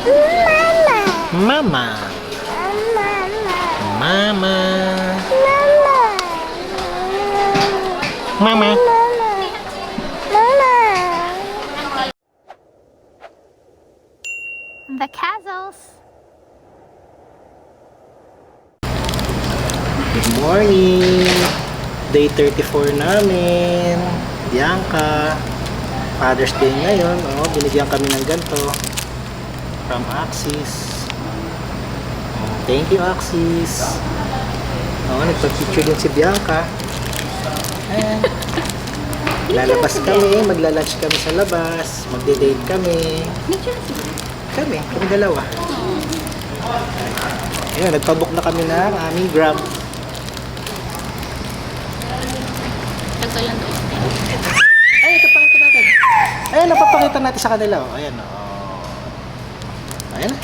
Mama. Mama. Mama. The castles. Good morning. Day 34 namin. Bianca. Father's Day ngayon. Oh, binigyan kami ng ganito from Axis. Oh, thank you, Axis. Oh, nagpa-picture din si Bianca. Ayan. Lalabas kami, magla-lunch kami sa labas, magde-date kami. Kami dalawa. Ayun, nagpabook na kami ng aming Grab. Ay, ito pakita natin. Ayun, napapakita natin sa kanila. Oh. Ayan, oh. Ayan.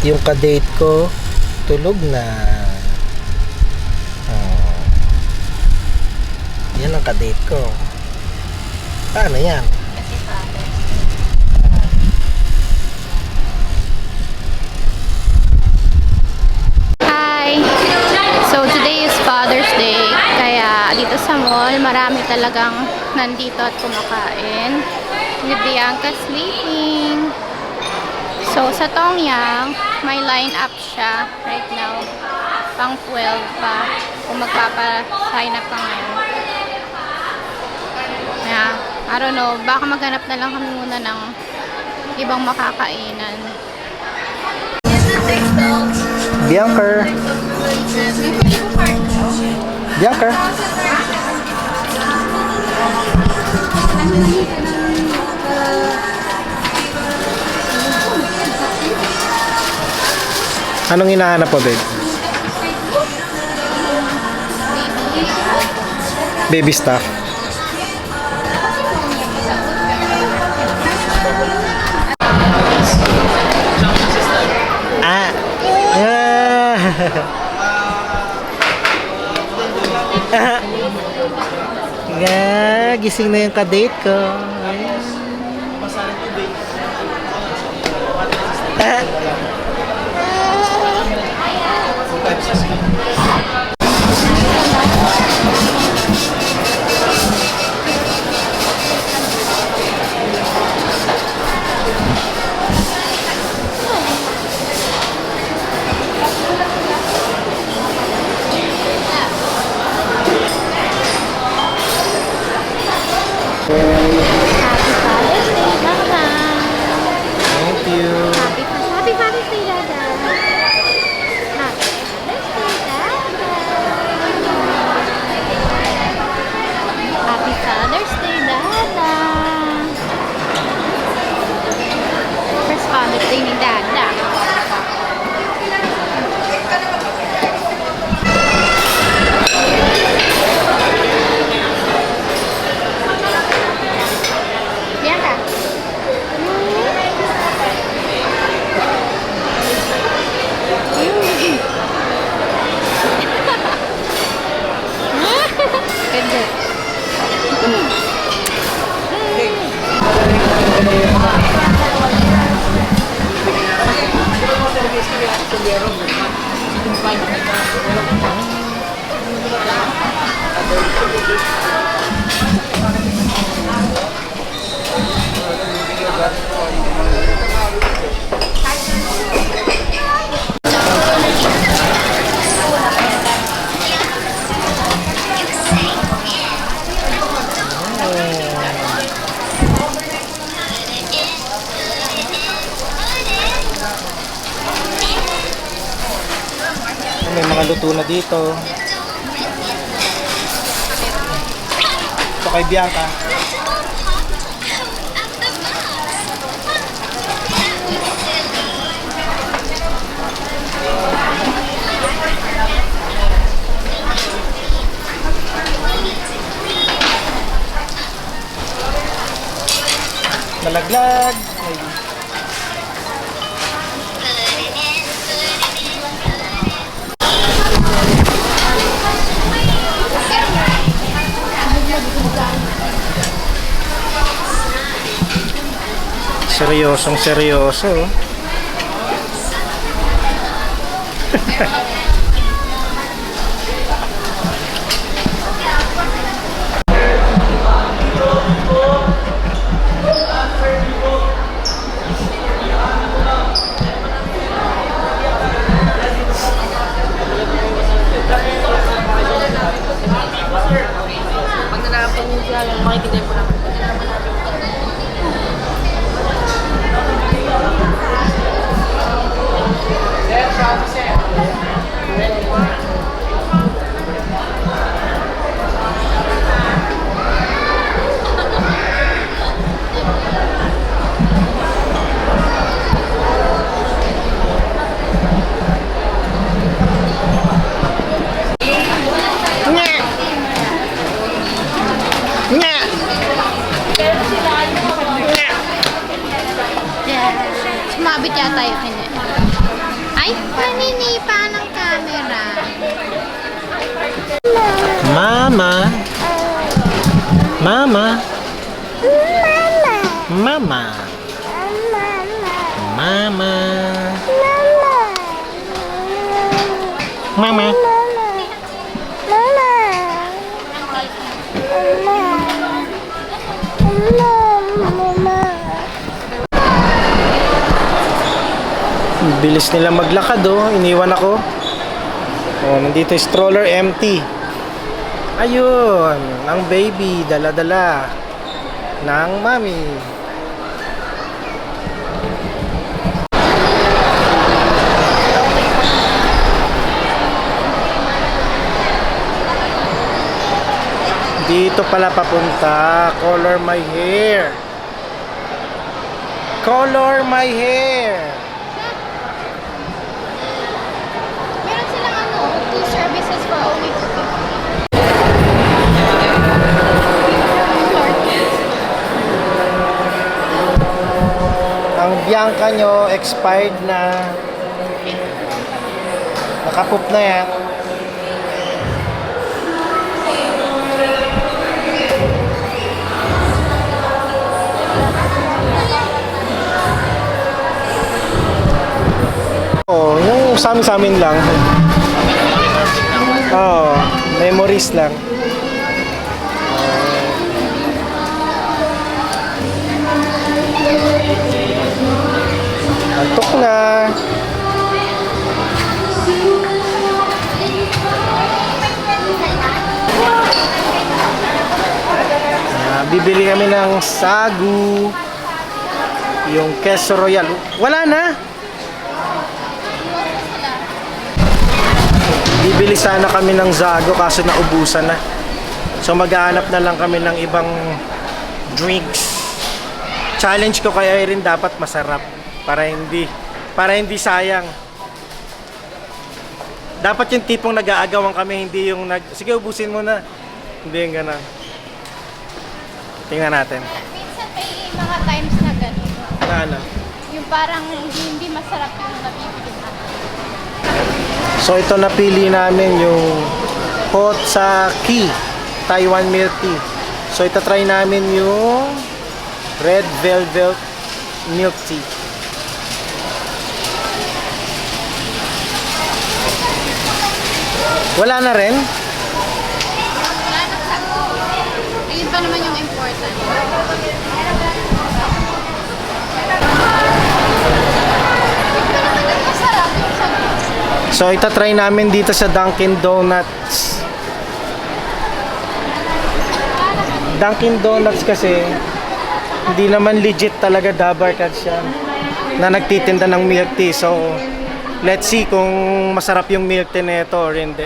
Yung ka-date ko, tulog na. Oh. Yan ang ka-date ko. Paano yan? Hi! So today is Father's Day. Kaya dito sa mall, marami talagang nandito at kumakain. With Bianca sleeping. So sa Tongyang, may line up siya right now. Pang 12 pa. Kung magpapa-sign up ka ngayon. Yeah. I don't know, baka maghanap na lang kami muna ng ibang makakainan. Bianca. Bianca. Anong hinahanap po, babe? Baby stuff. Gising na yung ka-date ko. Thank you. Happy Father's Day, Dada. Happy Father's Day, Dada. First Father's Day ni Dada. Bianca. May mga luto na dito. Ito kay Bianca. Nalaglag. Seryosong seryoso. Pag nalapan niyo siya, makikita po naman. Yeah. Sumabit yata yung hindi. Ay, naninipa ng camera. Mama. Mama. Mama. Mama. Mama. Bilis nila maglakad oh, iniwan ako. Oh, nandito yung stroller empty. Ayun, ang baby dala-dala ng mami. Dito pala papunta. Color my hair. Color my hair. Meron silang ano, 2 services for only 250. Ang Bianca nyo expired na. Nakapoop na yan. Oh, yung sa amin lang. Oh, memories lang. Antok na. Bibili kami ng sagu. Yung queso royal. Wala na. Bibili sana kami ng zago kaso naubusan na. So maghahanap na lang kami ng ibang drinks. Challenge ko kaya rin dapat masarap para hindi sayang. Dapat yung tipong nag-aagawan kami, hindi yung sige ubusin mo na. Hindi yung ganun. Tingnan natin. Minsan may mga times na gano'n. Na ano? Yung parang hindi masarap yung nabibili natin. So ito napili namin yung hot sake Taiwan milk tea. So ito try namin yung red velvet milk tea. Wala na rin? Wala nang sago. Ayun pa naman yung important. Masarap yung sago. So itatry namin dito sa Dunkin Donuts. Dunkin Donuts kasi hindi naman legit talaga Dabarcad siya na nagtitinda ng milk tea. So let's see kung masarap yung milk tea nito or hindi.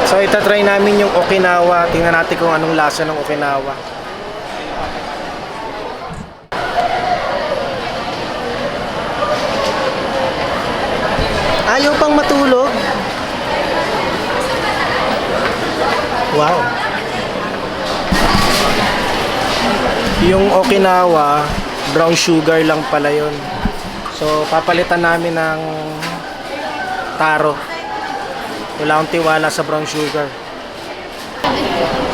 So itatry namin yung Okinawa. Tingnan natin kung anong lasa ng Okinawa. Ayaw pang matulog. Wow. Yung Okinawa, brown sugar lang pala yun. So, papalitan namin ng taro. Wala akong tiwala sa brown sugar.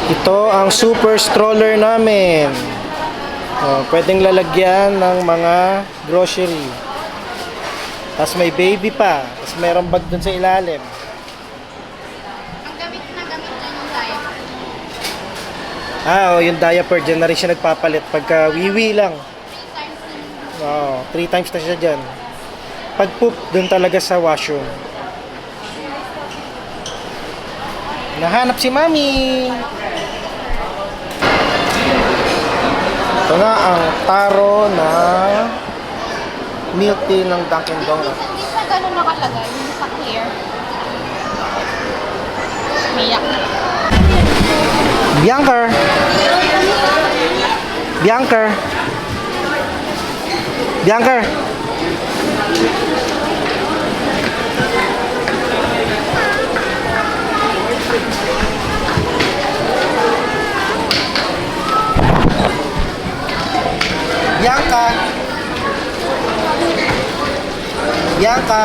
Ito ang super stroller namin. Pwedeng lalagyan ng mga grocery. Tapos may baby pa. Tapos mayroong bag dun sa ilalim. Ang gamit na lang yung diaper. Yung diaper dyan na rin siya nagpapalit. Pagka wiwi lang. 3 times na siya dyan. Pag poop, dun talaga sa washroom. Nahanap si Mami. Ito na ang taro na milk tea ng Dunkin' Donuts. Hindi siya ganun nakalagay. Hindi sa clear. Miyak. Bianca! Bianca! Bianca! Bianca! Bianca!